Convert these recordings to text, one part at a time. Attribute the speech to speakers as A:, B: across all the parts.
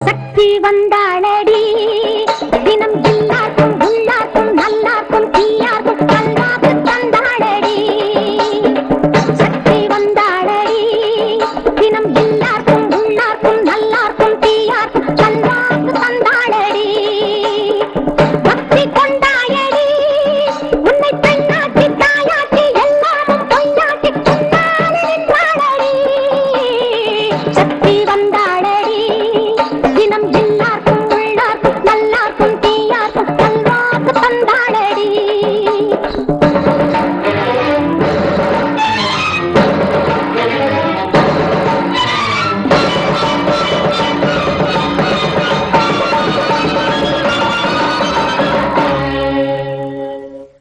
A: சக்தி வந்தாளடி தினம் எல்லாருக்கும் உள்ளார்க்கும் நல்லார்க்கும் தீயார்க்கும் தந்தாக்கு தந்தாளடி சக்தி வந்தாளடி தினம் எல்லாருக்கும் உள்ளார்க்கும் நல்லார்க்கும் தீயார்க்கும் தந்தாக்கு தந்தாளடி பக்தி கொண்டாயடி உன்னை பெண்ணாக்கி தாயாக்கி எல்லாமும் பொய்யாக்கி கொண்டாடி நின்றாளடி சக்தி வந்தாளடி தினம் எல்லாருக்கும் உள்ளார்க்கும் நல்லார்க்கும் தீயார்க்கும் தந்தாக்கு தந்தாளடி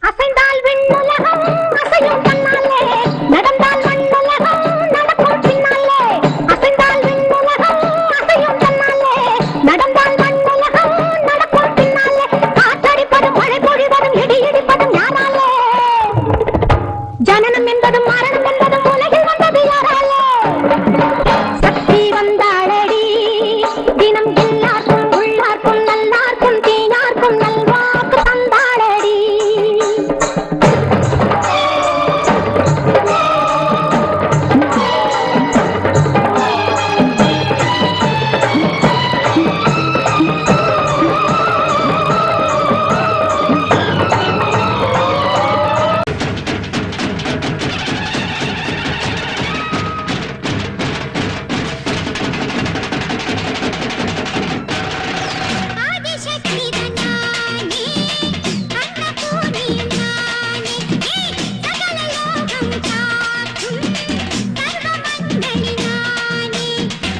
A: அசைந்தால் விண்ணுலகம் அசையும் தன்னாலே நடந்தால் மண்ணுலகம் நடக்கும் பின்னாலே அசைந்தால் விண்ணுலகம் அசையும் தன்னாலே நடந்தால் மண்ணுலகம் நடக்கும் பின்னாலே காற்றடிப்பதும் மழை பொழிவதும் இடி இடிப்பதும் யாராலே ஜனனம் என்பதும் மரணம் என்பதும் உலகில் வந்தது யாராலே சக்தி வந்தாளடி தினம் எல்லாருக்கும் உள்ளார்க்கும் நல்லார்க்கும் தீனார்க்கும் நல்வாக்கு தந்தாளடி ஆதிசக்தி தன்னானே அன்னபூர்ணி நானே சகல லோகம் காக்கும் சர்வமங்களி நானே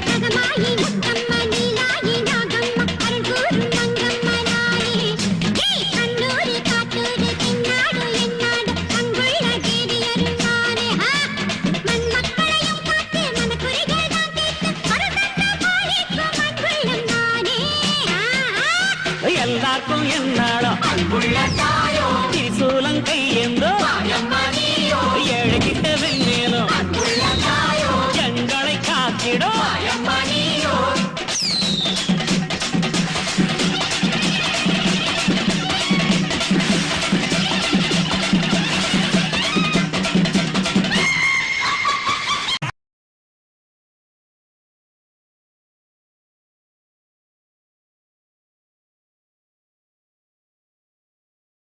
A: நகமாயி முத்தம்ம நீலாயி நாகம்மா அருள் கூறும் மங்கம்மா நானே கண்ணூரு காட்டூரு தென்னாடு என்னாடு அங்குள்ள தேவியரும் நானே மண் மக்களையும் காத்து மனக்குறைகள் தான் தீர்த்து அருள் தந்த பாலிக்கும் அன்புள்ளம் நானே
B: எல்லாருக்கும் என்னாலும் திரிசூலம் கையேந்தோ